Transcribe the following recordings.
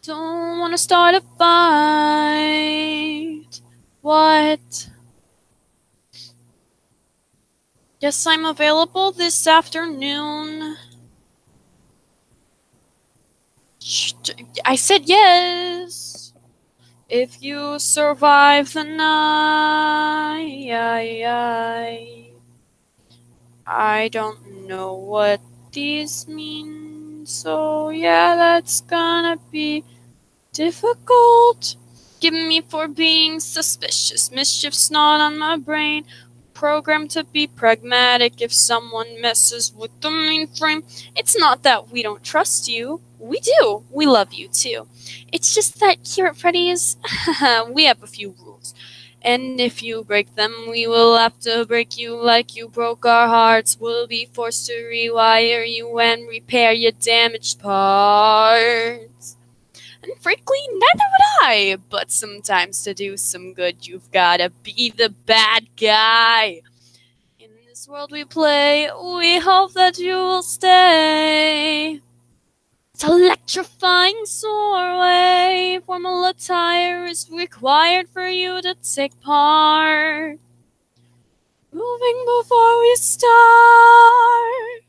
Don't wanna start a fight. What? Yes, I'm available this afternoon. I said yes. If you survive the night. I don't know what these mean, so yeah, that's gonna be difficult. Give me for being suspicious. Mischief's not on my brain. Programmed to be pragmatic. If someone messes with the mainframe, it's not that we don't trust you. We do. We love you too. It's just that here at Freddy's, we have a few rules. And if you break them, we will have to break you like you broke our hearts. We'll be forced to rewire you and repair your damaged parts. And frankly, neither would I. But sometimes to do some good, you've gotta be the bad guy. In this world we play, we hope that you will stay. It's electrifying soar wave. Formal attire is required for you to take part. Moving before we start.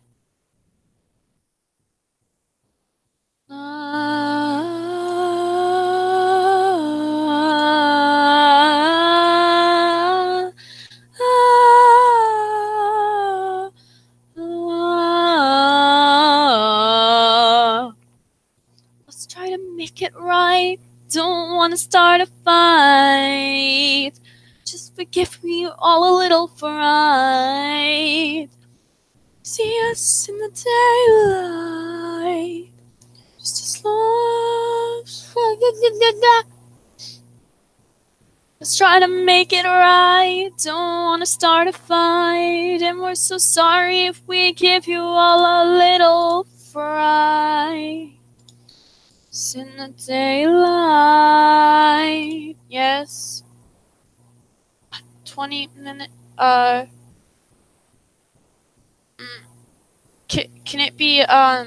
Let's try to make it right. Don't want to start a fight. Just forgive me all a little fright. See us in the daylight. Just as long. Let's try to make it right. Don't want to start a fight. And we're so sorry if we give you all a little fright. It's in the daylight. Yes. 20-minute. Can it be a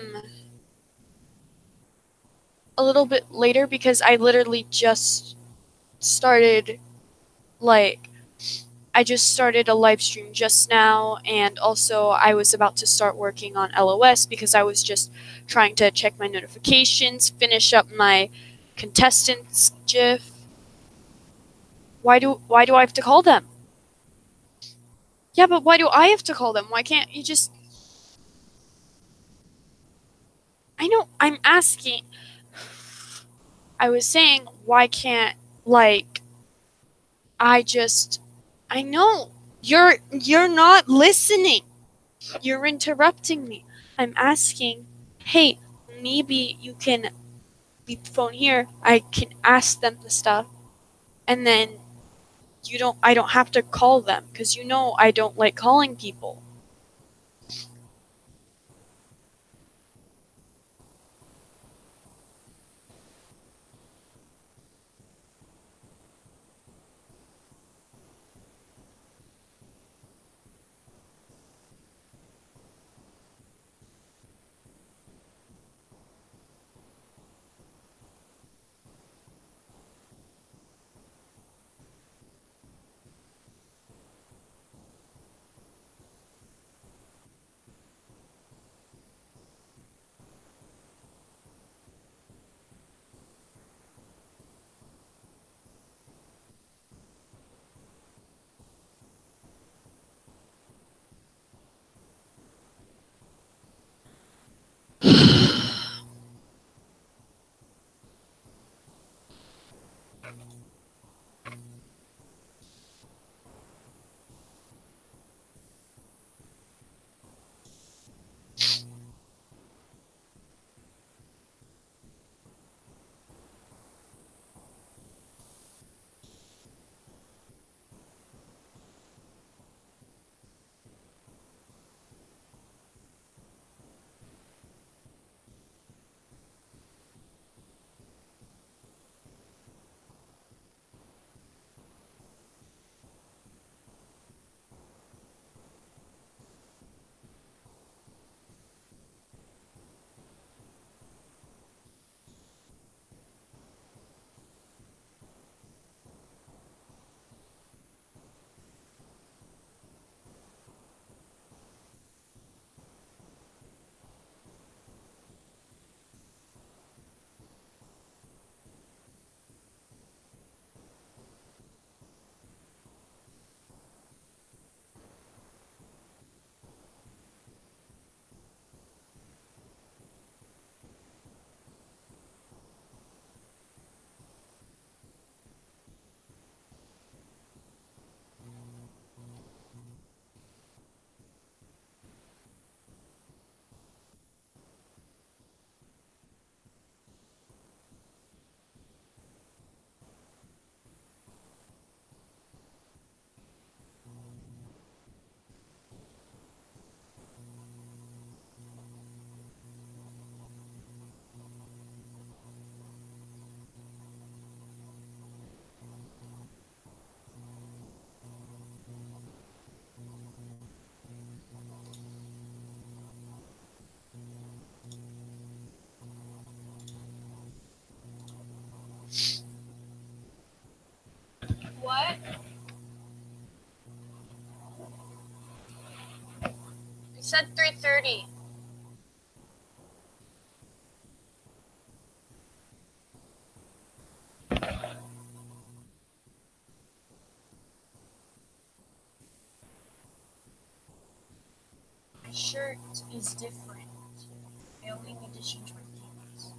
little bit later, because I literally just started, like, I just started a live stream just now, and also I was about to start working on LOS because I was just trying to check my notifications, finish up my contestants GIF. Why do I have to call them? Yeah, but why do I have to call them? Why can't you just... I know, I'm asking. I was saying, why can't, like, I know, you're not listening. You're interrupting me. I'm asking, hey, maybe you can leave the phone here. I can ask them the stuff, and then I don't have to call them, because you know I don't like calling people. 9:30. My shirt is different. I only need to change my pants.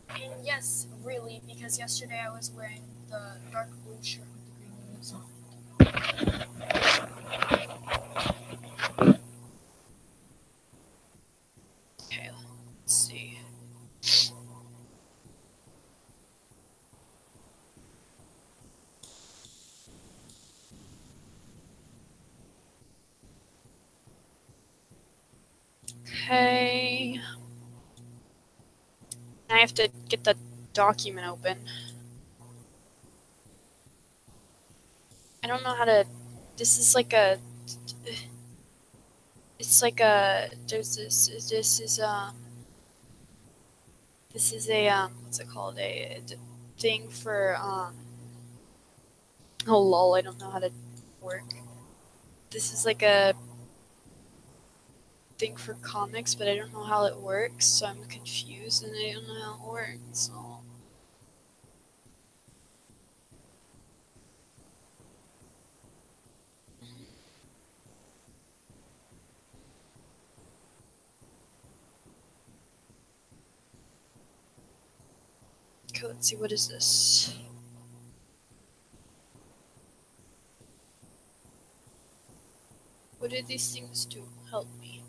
And yes, really, because yesterday I was wearing the dark blue shirt with the green leaves on it. Okay, let's see. Okay. I have to get the document open. I don't know how to. This is like a. It's like a. There's this. This is a what's it called? A thing for Oh lol, I don't know how to work. This is like a thing for comics, but I don't know how it works, so I'm confused and I don't know how it works. So okay, let's see, what is this? What do these things do? Help me.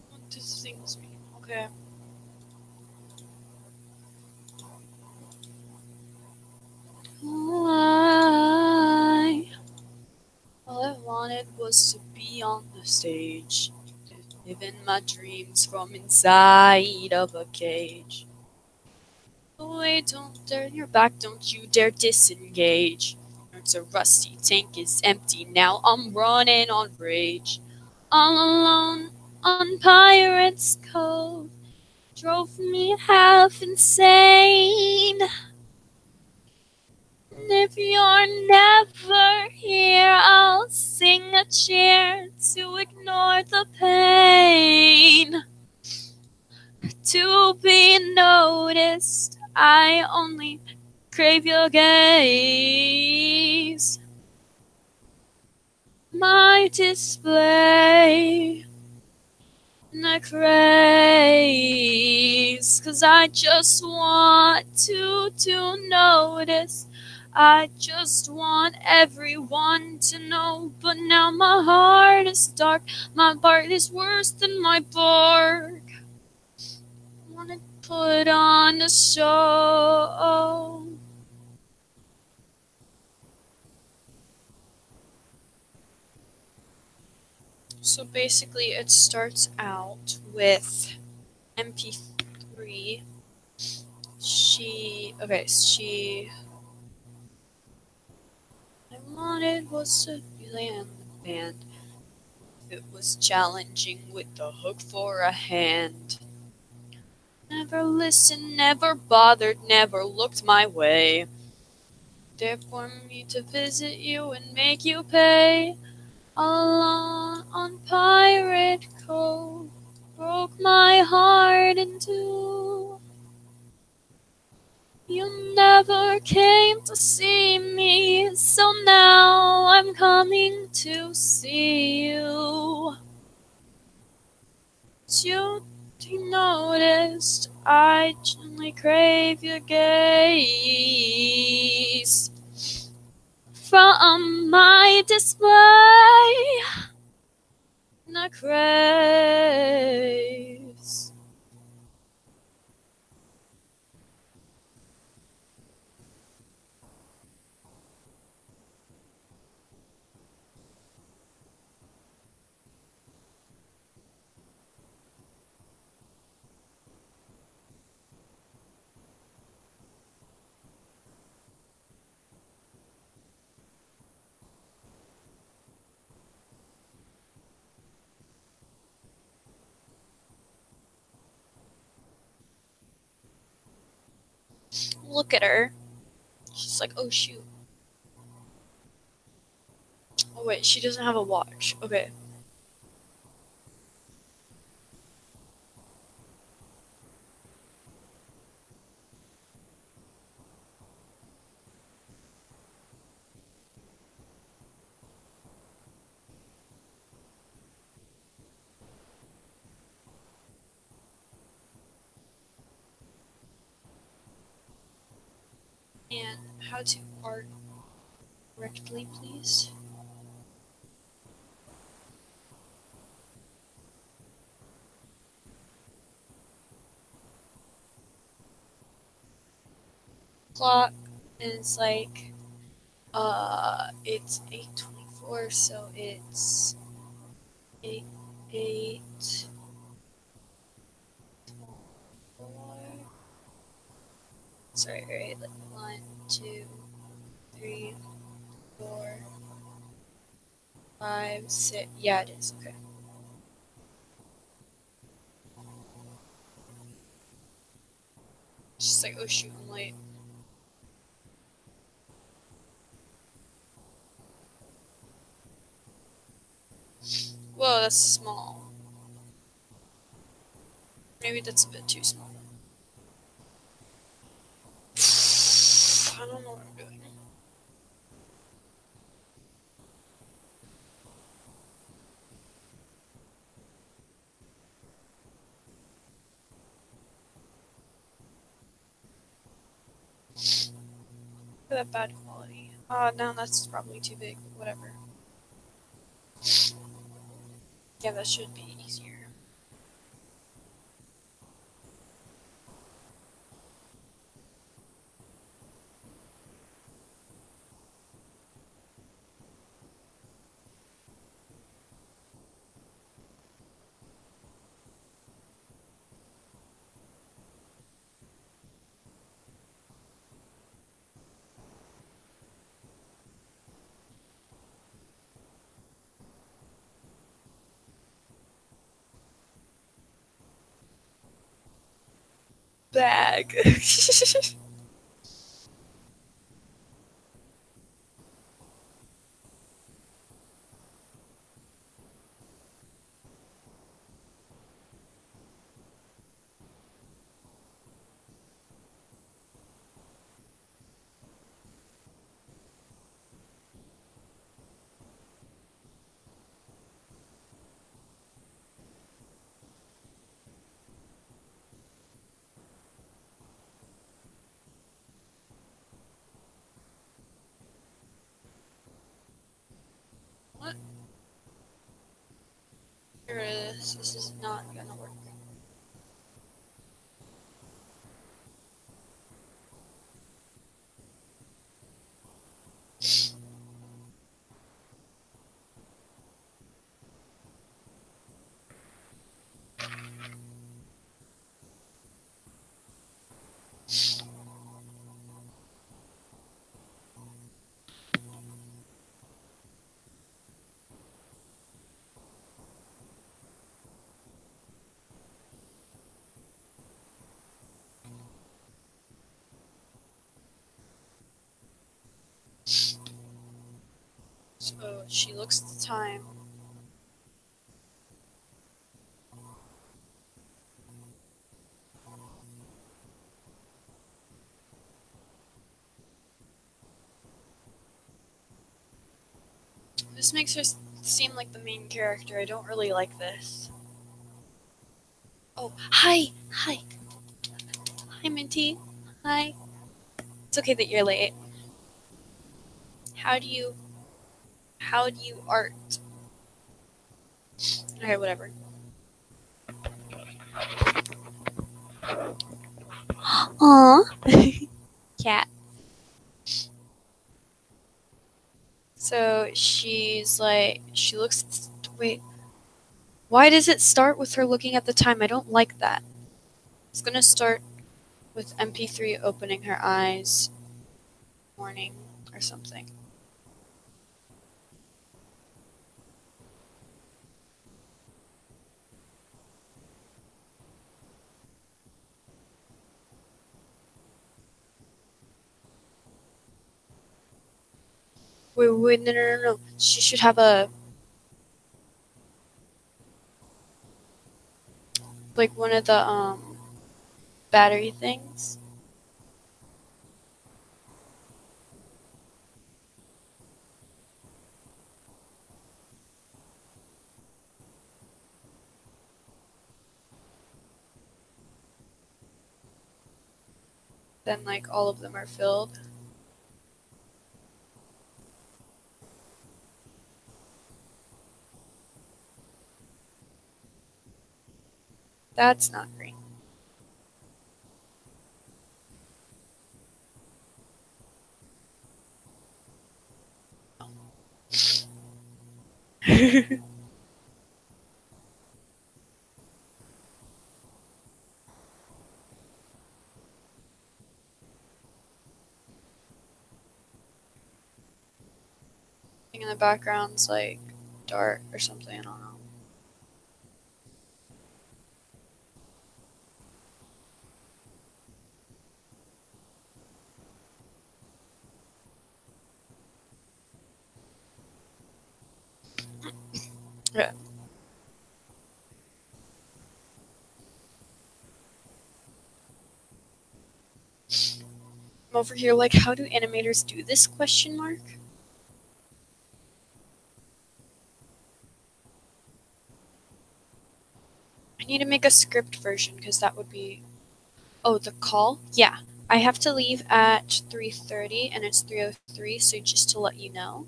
What these things mean? Okay. All I wanted was to be on the stage, living my dreams from inside of a cage. Oh wait, don't turn your back, don't you dare disengage. It's a rusty tank is empty, now I'm running on rage. All alone on Pirates Cove, drove me half insane. And if you're never here, I'll sing a cheer to ignore the pain. To be noticed, I only crave your gaze. My display and I craze, 'cause I just want to notice. I just want everyone to know, but now my heart is dark. My bark is worse than my bark. I wanna put on a show. So basically, it starts out with MP3. I wanted was to be in the band. It was challenging with the hook for a hand. Never listened, never bothered, never looked my way. There for me to visit you and make you pay. All alone on Pirate Cove, broke my heart in two. You never came to see me, so now I'm coming to see you. You noticed I gently crave your gaze. From my display the craze. Look at her. She's like, oh shoot. Oh wait, she doesn't have a watch. Okay. And how to art correctly, please? Clock is like, it's 8:24, so it's 8:24. Sorry, right? Like 1, 2, 3, 4, 5, 6. Yeah, it is. Okay. She's like, oh shoot, I'm late. Whoa, that's small. Maybe that's a bit too small. I don't know what I'm doing. For that bad quality. No, that's probably too big. Whatever. Yeah, that should be easier. Bag. What? Here it is. This is not gonna work. So she looks at the time. This makes her seem like the main character. I don't really like this. Oh, hi! Hi! Hi, Minty. Hi. It's okay that you're late. How do you art? Okay, whatever. Aww. Cat. So she's like, she looks. Wait. Why does it start with her looking at the time? I don't like that. It's gonna start with MP3 opening her eyes. Morning or something. Wait, no. She should have a, like one of the, battery things. Then, like, all of them are filled. That's not green. In the background's, like, dark or something, I don't know. Yeah. I'm over here like, how do animators do this, question mark? I need to make a script version, because that would be... Oh, the call? Yeah. I have to leave at 3:30, and it's 3:03, so just to let you know.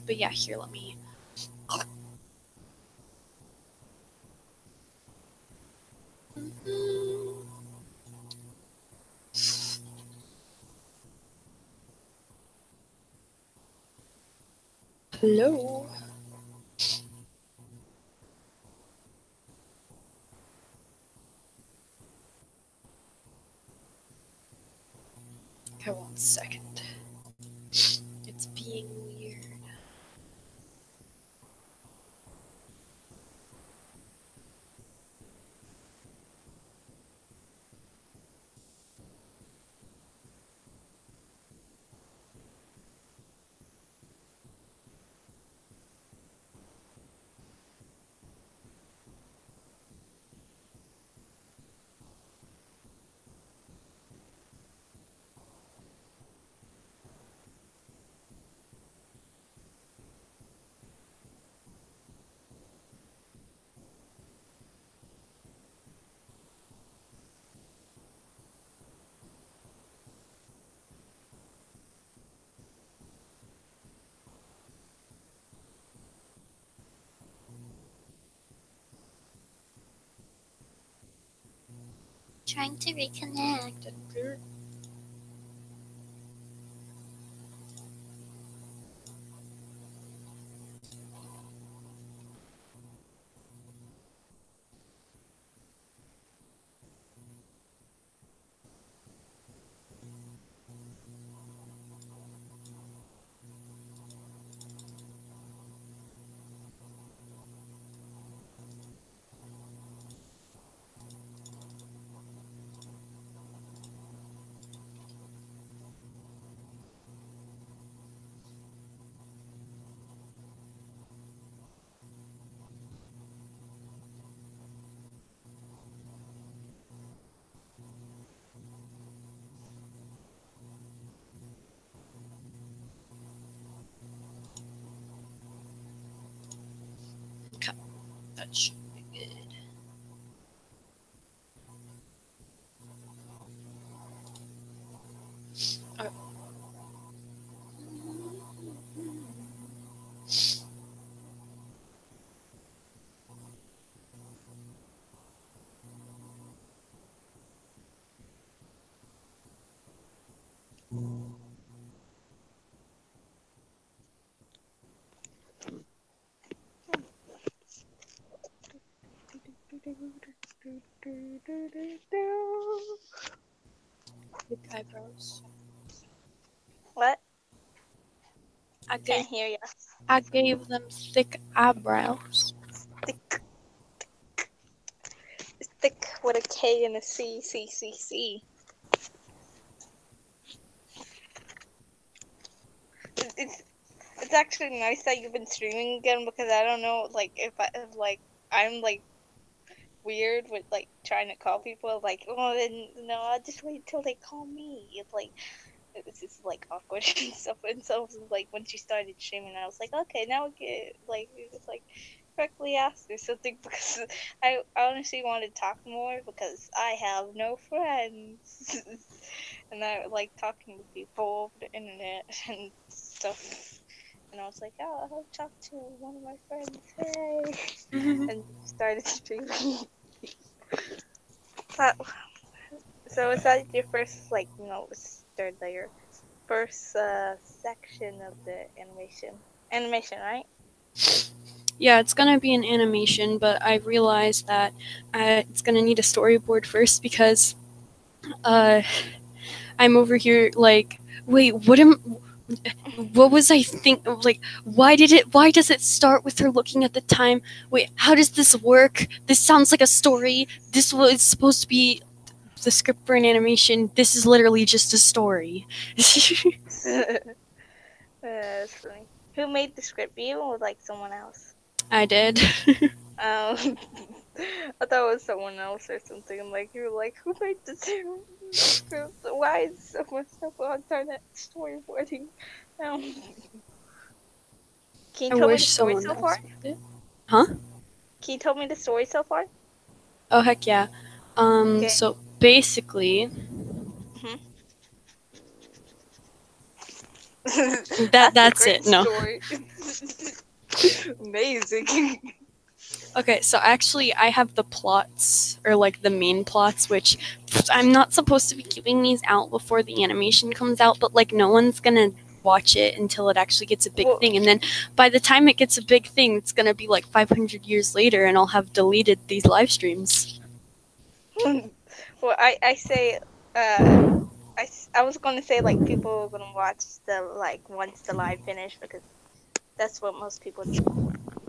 But yeah, here, let me... Hello? Okay, 1 second. It's being weird. Trying to reconnect. Okay, that should be good. Okay. Thick eyebrows. What? I Can't hear you. gave them thick eyebrows. Thick with a K and a C, C, C, C. It's actually nice that you've been streaming again because I don't know, like, if I'm like weird with like trying to call people, like, oh, then no, I'll just wait till they call me. It's like it's just like awkward and stuff. And so like when she started streaming, I was like, okay, now we get like it's like correctly ask her something because I honestly want to talk more because I have no friends. And I like talking to people over the internet and stuff. And I was like, oh, I'll talk to one of my friends. Hey. And started streaming. So is that your first, like, third layer? First section of the animation. Animation, right? Yeah, it's gonna be an animation, but I realized that it's gonna need a storyboard first because I'm over here like, wait, what was I think? Like, why does it start with her looking at the time? Wait, how does this work? This sounds like a story. This was supposed to be the script for an animation. This is literally just a story. That's funny. Who made the script? You or like someone else? I did. I thought it was someone else or something. Like you were like, who made the script? Why is so much stuff on internet storyboarding? Um, Can you I tell me wish the story someone so else far? did it. Huh? Can you tell me the story so far? Oh heck yeah. Okay. So basically, that's a great it. No. story. Amazing. Okay, so actually I have the plots, or like the main plots, which I'm not supposed to be giving these out before the animation comes out, but like no one's gonna watch it until it actually gets a big thing, and then by the time it gets a big thing, it's gonna be like 500 years later, and I'll have deleted these live streams. Well, I say, I was gonna say like people are gonna watch the like once the live finish because that's what most people do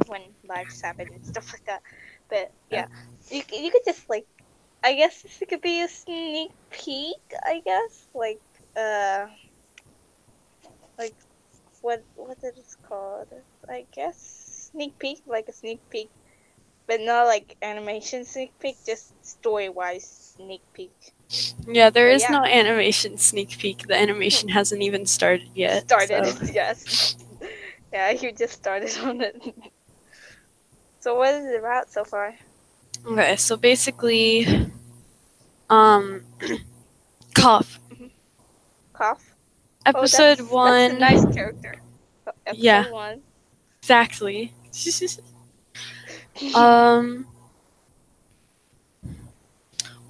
when lives happen and stuff like that. But yeah, you could just like, I guess this could be a sneak peek. I guess like what it is called? I guess sneak peek, like a sneak peek, but not like animation sneak peek, just story wise sneak peek. Yeah, there is no animation sneak peek. The animation hasn't even started yet. Yes. Yeah, you just started on it. So what is it about so far? Okay, so basically, Cough. Cough? Episode 1. That's a nice character. Episode 1. Exactly.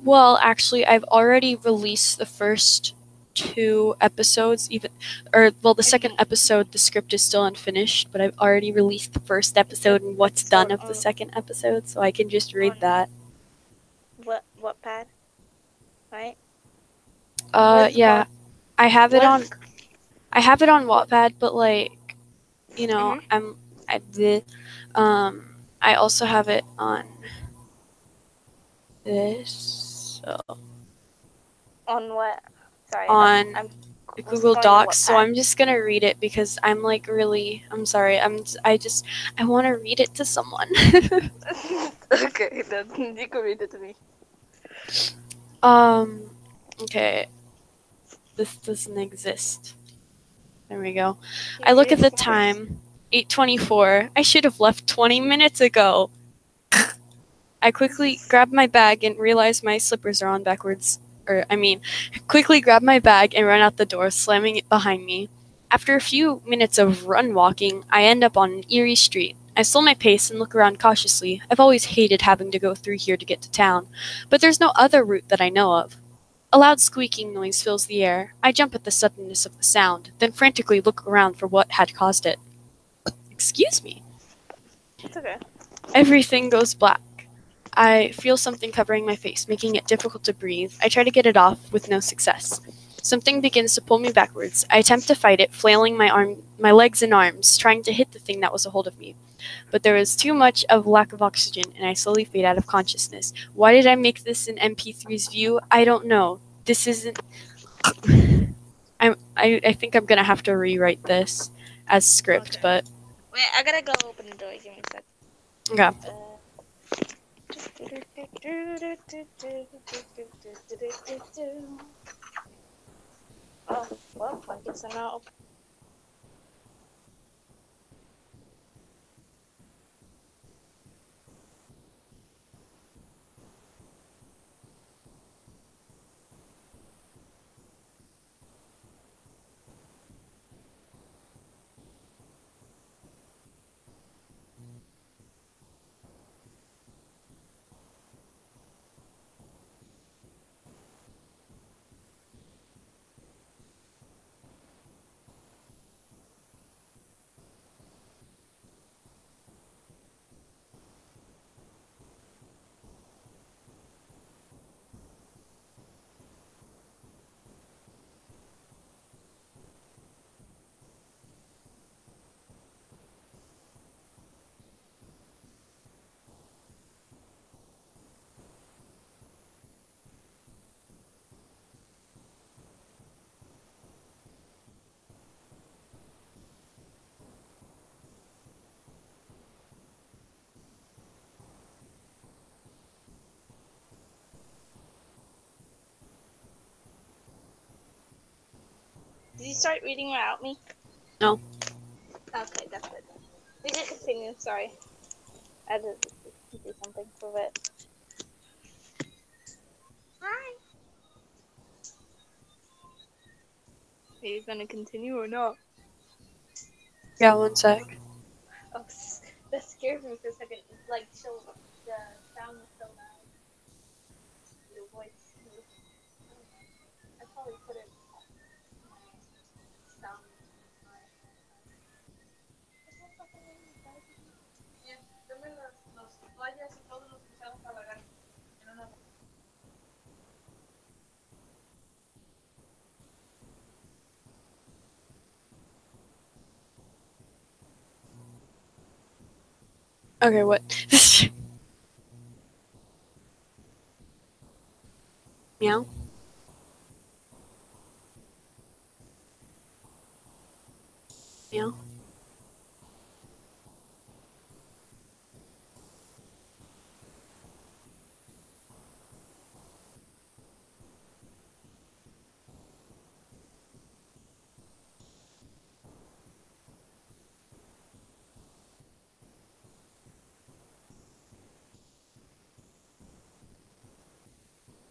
Well, actually, I've already released the first 2 episodes, the second episode, the script is still unfinished, but I've already released the first episode and what's done of the second episode, so I can just read that. What pad? Right? Yeah. I have it on Wattpad, but like, you know, I also have it on this, so. On what? Sorry, on I'm Google Docs, so I'm just gonna read it because I'm like I'm sorry, I want to read it to someone. Okay, then you can read it to me. Okay. This doesn't exist. There we go. I look at the time, 8:24. I should have left 20 minutes ago. I quickly grab my bag and realize my slippers are on backwards. Quickly grab my bag and run out the door, slamming it behind me. After a few minutes of run walking, I end up on an eerie street. I slow my pace and look around cautiously. I've always hated having to go through here to get to town, but there's no other route that I know of. A loud squeaking noise fills the air. I jump at the suddenness of the sound, then frantically look around for what had caused it. Excuse me. It's okay. Everything goes black. I feel something covering my face, making it difficult to breathe. I try to get it off, with no success. Something begins to pull me backwards. I attempt to fight it, flailing my legs and arms, trying to hit the thing that was a hold of me. But there is too much of lack of oxygen, and I slowly fade out of consciousness. Why did I make this an MP3's view? I don't know. This isn't. I think I'm gonna have to rewrite this as script, Okay. but Wait, I gotta go open the door. Give me a sec. okay. Oh, well, I guess I'm not open. Did you start reading without me? No. Okay, that's good. We can continue. Sorry, I had to do something for it. Hi. Are you gonna continue or not? Yeah, one sec. Oh, that scared me for a second. It's like so the sound was so loud. Your voice. I probably put it my sound high. Yeah, dame los toallas y todos los que usamos para lavar. Okay, what? Meow. Meow.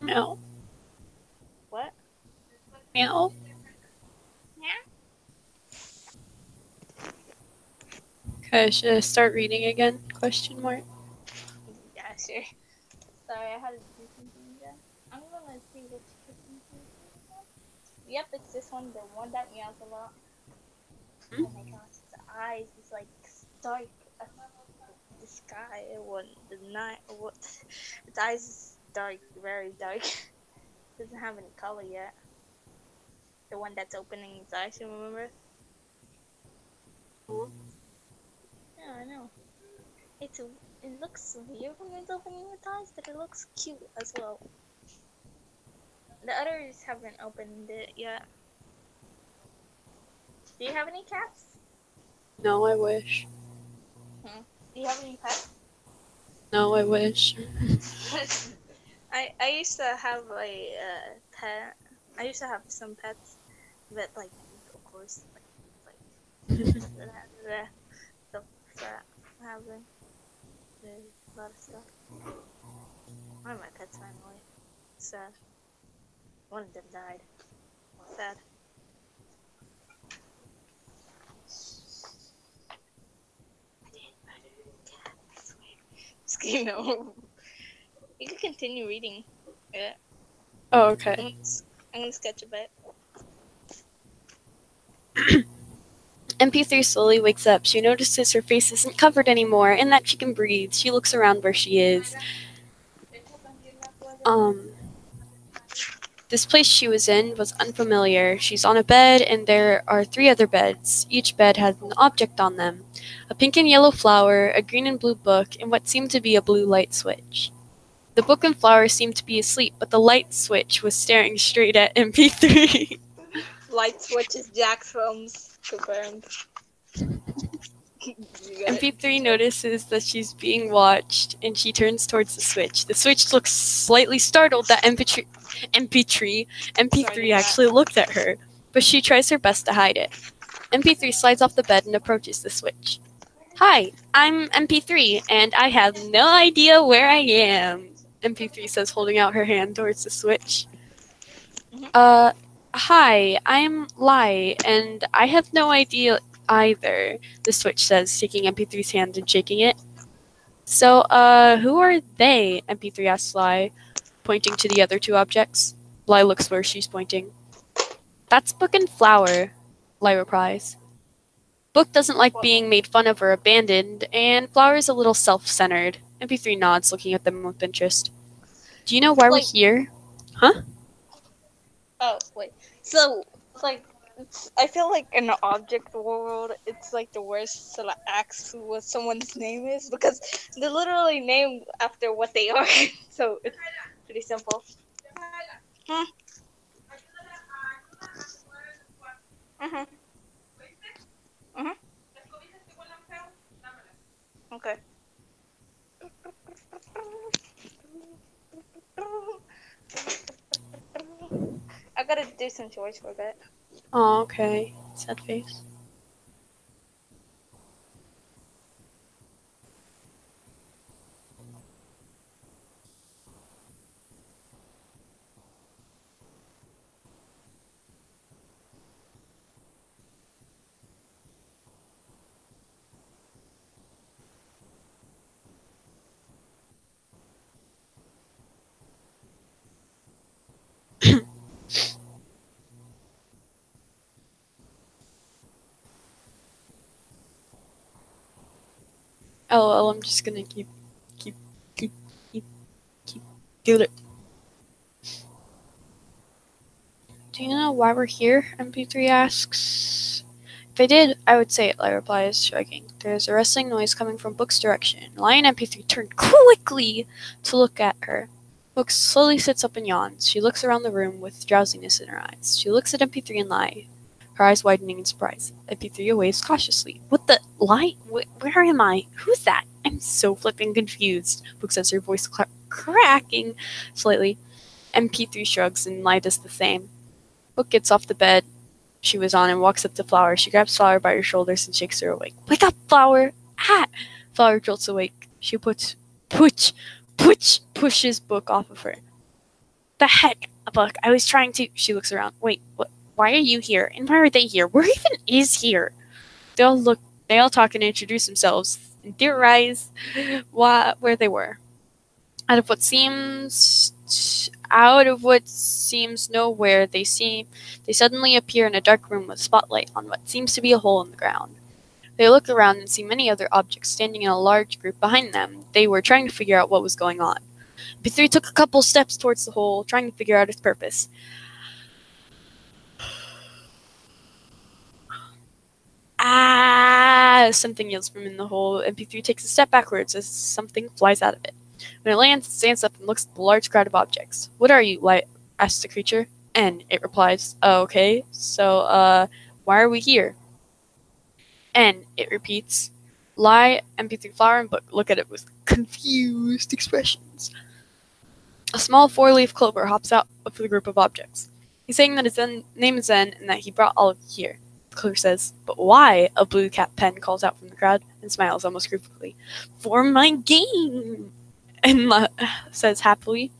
Meow. What? Meow. Yeah. Okay, should I start reading again? Question mark. Yeah, sure. Sorry, I had to do something again. I'm gonna see which kitchen is it. Yep, it's this one, the one that meows a lot. Hmm? Oh my gosh, its eyes is like dark as the sky. What the night? What? Its eyes is dark, very dark. Doesn't have any color yet. The one that's opening its eyes, you remember? Yeah, I know. It looks weird when it's opening its eyes, but it looks cute as well. The others haven't opened it yet. Do you have any cats? No, I wish. Do you have any pets? No, I wish. I used to have a pet. I used to have some pets, but like of course like stuff that happened. There's a lot of stuff. One of my pets ran away. Sad. One of them died. Sad. I didn't murder a cat. I swear. Just kidding. No. You can continue reading. Yeah. Oh, okay. I'm gonna sketch a bit. MP3 slowly wakes up. She notices her face isn't covered anymore and that she can breathe. She looks around where she is. This place she was in was unfamiliar. She's on a bed, and there are 3 other beds. Each bed has an object on them: a pink and yellow flower, a green and blue book, and what seemed to be a blue light switch. The book and flower seemed to be asleep, but the light switch was staring straight at MP3. Light switch is Jack's films. Confirmed. MP3 notices that she's being watched, and she turns towards the switch. The switch looks slightly startled that MP3 actually looked at her, but she tries her best to hide it. MP3 slides off the bed and approaches the switch. "Hi, I'm MP3, and I have no idea where I am," MP3 says, holding out her hand towards the switch. Hi, I'm Lai, and I have no idea either," the switch says, taking MP3's hand and shaking it. "So, who are they?" MP3 asks Lai, pointing to the other 2 objects. Lai looks where she's pointing. "That's Book and Flower," Lai replies. Book doesn't like being made fun of or abandoned, and Flower is a little self-centered. MP3 nods, looking at them with interest. "Do you know why we're here?" "Huh?" Oh, wait. So, like, I feel like in the object world, it's like the worst to ask what someone's name is, because they're literally named after what they are. So it's pretty simple. Okay. I gotta do some chores for a bit. Oh, okay. Sad face. LOL, I'm just gonna keep doing it. "Do you know why we're here?" MP3 asks. "If I did, I would say it," Lai replies, shrugging. There's a rustling noise coming from Book's direction. Lai and MP3 turn quickly to look at her. Book slowly sits up and yawns. She looks around the room with drowsiness in her eyes. She looks at MP3 and Lai, her eyes widening in surprise. MP3 waves cautiously. "What the? Lai? Where am I? Who's that? I'm so flipping confused," Book says, her voice cracking slightly. MP3 shrugs, and Lai does the same. Book gets off the bed she was on and walks up to Flower. She grabs Flower by her shoulders and shakes her awake. "Wake up, Flower! Ah!" Flower jolts awake. She pushes Book off of her. "The heck, Book, I was trying to..." She looks around. "Wait, what? Why are you here? And why are they here? Where even is here?" They all talk and introduce themselves and theorize where they were. Out of what seems nowhere, they suddenly appear in a dark room with spotlight on what seems to be a hole in the ground. They look around and see many other objects standing in a large group behind them. They were trying to figure out what was going on. P3 took a couple steps towards the hole, trying to figure out its purpose. "Ah!" Something yells from in the hole, and P3 takes a step backwards as something flies out of it. When it lands, it stands up and looks at the large crowd of objects. "What are you?" asks the creature. "N," it replies. "Oh, okay. So, why are we here?" "N," it repeats. Lai, MP3 Flower, and Book look at it with confused expressions. A small 4-leaf clover hops out of the group of objects. He's saying that his name is Zen and that he brought all of you here. The clover says, "But why?" A blue cat pen calls out from the crowd and smiles almost creepily. "For my game," and says happily.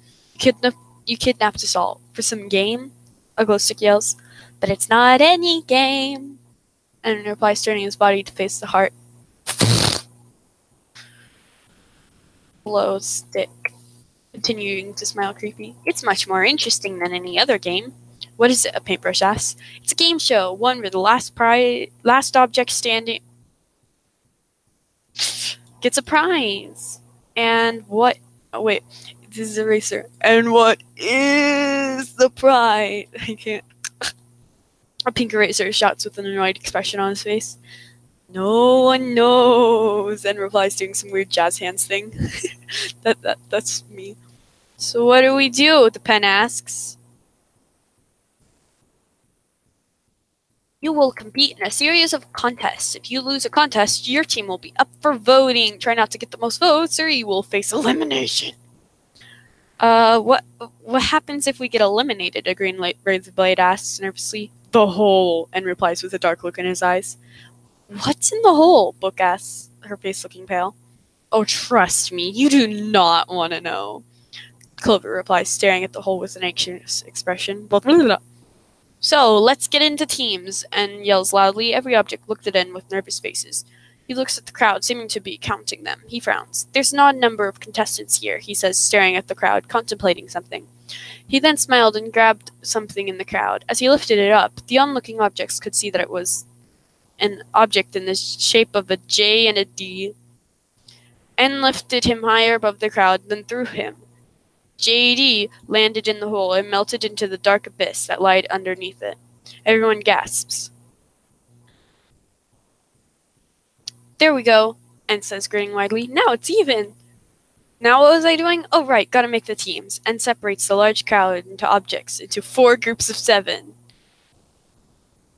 "You kidnapped us all. For some game?" A glow stick yells. "But it's not any game." And in reply, turning his body to face the heart. Glow stick, continuing to smile creepy. "It's much more interesting than any other game." "What is it?" a paintbrush asks. "It's a game show, one where the last object standing gets a prize." "And what..." Oh, wait. This is Eraser. And what is the prize? I can't. A pink Eraser shouts with an annoyed expression on his face. No one knows, and replies doing some weird jazz hands thing. That's me. So what do we do? The pen asks. You will compete in a series of contests. If you lose a contest, your team will be up for voting. Try not to get the most votes, or you will face elimination. What happens if we get eliminated? A green razor blade asks nervously. The hole, and replies with a dark look in his eyes. What's in the hole? Book asks, her face looking pale. Oh, trust me, you do not want to know. Clover replies, staring at the hole with an anxious expression. So, let's get into teams, and yells loudly. Every object looked at in with nervous faces. He looks at the crowd, seeming to be counting them. He frowns. There's not a number of contestants here, he says, staring at the crowd, contemplating something. He then smiled and grabbed something in the crowd. As he lifted it up, the onlooking objects could see that it was an object in the shape of a J and a D, and lifted him higher above the crowd than threw him. JD landed in the hole and melted into the dark abyss that lied underneath it. Everyone gasps. There we go, N says, grinning widely. Now it's even. Now what was I doing? Oh right, gotta make the teams. N separates the large crowd into objects into 4 groups of 7.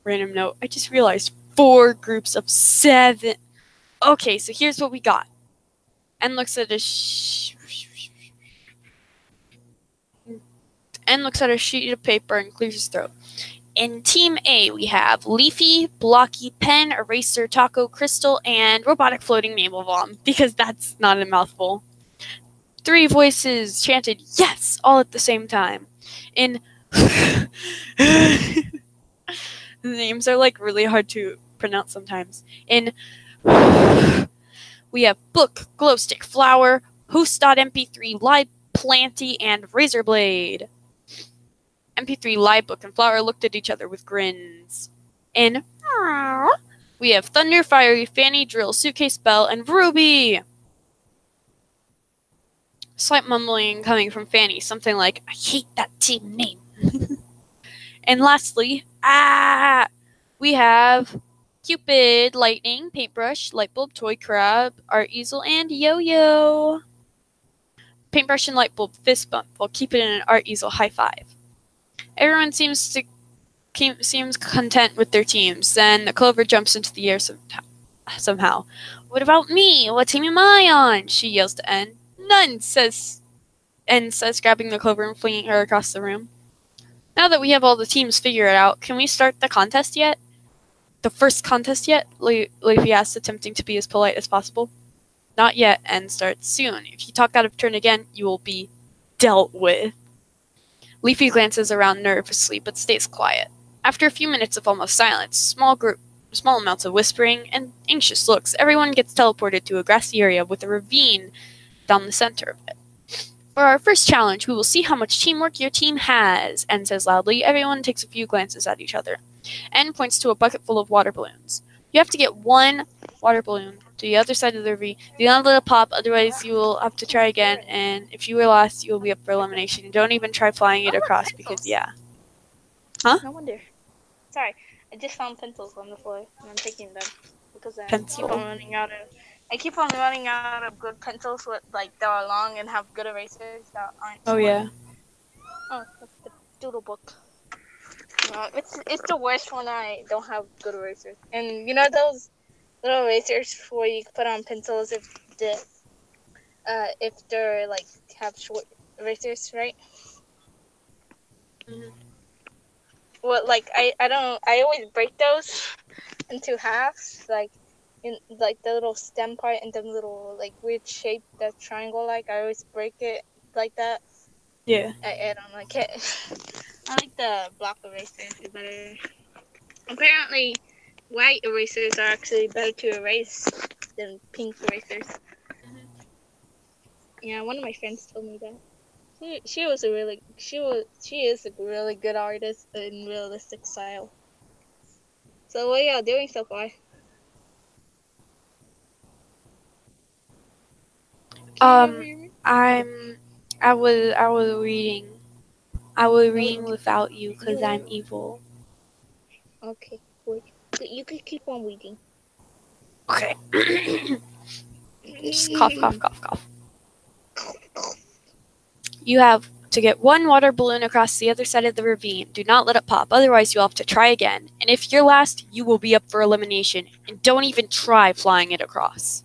Random note, I just realized 4 groups of 7. Okay, so here's what we got. N looks at a sheet of paper and clears his throat. In Team A, we have Leafy, Blocky, Pen, Eraser, Taco, Crystal, and Robotic Floating Naval Bomb, because that's not a mouthful. 3 voices chanted, yes, all at the same time. In... The names are, like, really hard to pronounce sometimes. In... We have Book, Glowstick, Flower, Host.mp3, Live, Planty, and Razorblade. MP3, Live, Book, and Flower looked at each other with grins. In we have Thunder, Fiery, Fanny, Drill, Suitcase, Bell, and Ruby. Slight mumbling coming from Fanny, something like, I hate that team name. And lastly, we have Cupid, Lightning, Paintbrush, Lightbulb, Toy Crab, Art Easel, and Yo-Yo. Paintbrush and Lightbulb fist bump, while Cupid and an Art Easel high five. Everyone seems content with their teams. Then Clover jumps into the air somehow. What about me? What team am I on? She yells to N. None, says N, grabbing the Clover and flinging her across the room. Now that we have all the teams figured out, can we start the contest yet? The first contest yet? Leafy asks, attempting to be as polite as possible. Not yet, N starts. Soon. If you talk out of turn again, you will be dealt with. Leafy glances around nervously, but stays quiet. After a few minutes of almost silence, small amounts of whispering, and anxious looks, everyone gets teleported to a grassy area with a ravine down the center of it. For our first challenge, we will see how much teamwork your team has, N says loudly. Everyone takes a few glances at each other. N points to a bucket full of water balloons. You have to get 1 water balloon to the other side of the ravine. Do not let it pop, otherwise you will have to try again, and if you are lost, you will be up for elimination. Don't even try flying it across, because, yeah. Huh? No wonder. Sorry, I just found pencils on the floor, and I'm taking them, because I Pencil. keep on running out of good pencils that are long and have good erasers that aren't Oh, short. yeah. Oh, that's the doodle book. It's the worst when I don't have good erasers. And you know those little erasers where you put on pencils if they're have short erasers, right? Mm-hmm. Well, I always break those into halves, in the little stem part and the little weird shape, that triangle. I always break it like that. Yeah. I don't like it. I like the block erasers better. Apparently, white erasers are actually better to erase than pink erasers. Mm-hmm. Yeah, one of my friends told me that. She is a really good artist in realistic style. So what are y'all doing so far? I'm I was reading. I was reading without you because I'm evil. Okay, good. You could keep on reading. Okay. Just cough, cough, cough, cough. You have to get one water balloon across the other side of the ravine. Do not let it pop, otherwise you'll have to try again. And if you're last, you will be up for elimination. And don't even try flying it across.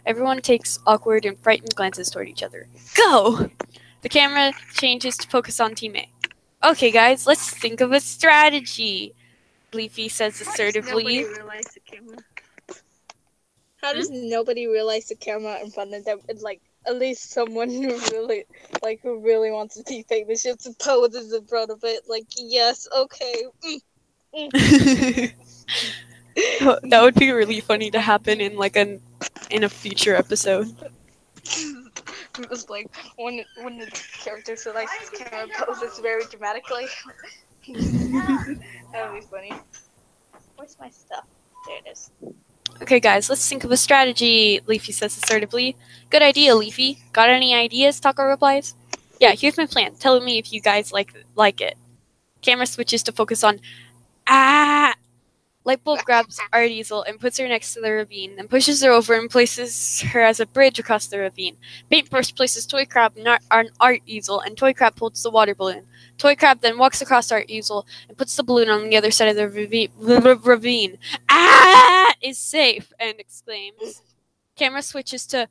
Everyone takes awkward and frightened glances toward each other. Go! The camera changes to focus on Team A. Okay, guys, let's think of a strategy, Leafy says assertively. How does nobody realize the camera in front of them? And, like, at least someone who really wants to be famous just poses in front of it. Like, yes, okay. That would be really funny to happen in in a future episode. It was like when the character selects the camera poses very dramatically. That would be funny. Where's my stuff? There it is. Okay, guys, let's think of a strategy, Leafy says assertively. Good idea, Leafy. Got any ideas? Taco replies. Yeah, here's my plan. Tell me if you guys like it. Camera switches to focus on Lightbulb grabs Art Easel and puts her next to the ravine, then pushes her over and places her as a bridge across the ravine. Paintbrush places Toy Crab on Art Easel, and Toy Crab holds the water balloon. Toy Crab then walks across Art Easel and puts the balloon on the other side of the ravine. Is safe, and exclaims. Camera switches to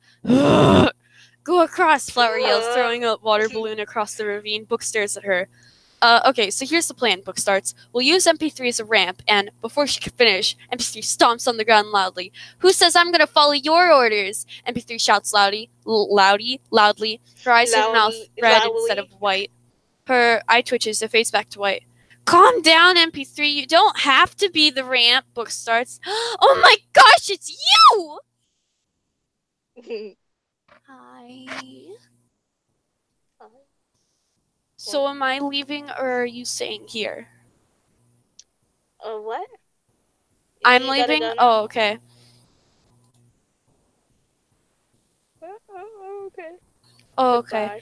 go across, Flower yells, throwing a water balloon across the ravine. Book stares at her. Okay, so here's the plan, Book starts. We'll use MP3 as a ramp, and before she can finish, MP3 stomps on the ground loudly. Who says I'm gonna follow your orders? MP3 shouts loudly. Her eyes and mouth red instead of white. Her eye twitches to face back to white. Calm down, MP3. You don't have to be the ramp, Book starts. Oh my gosh, it's you! Hi. So am I leaving or are you staying here? What? I'm leaving? Oh, okay. Okay. Oh, okay. Goodbye.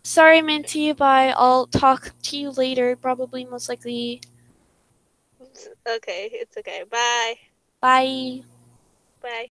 Sorry, Minty. Bye. I'll talk to you later, probably, most likely. Okay, it's okay. Bye. Bye. Bye.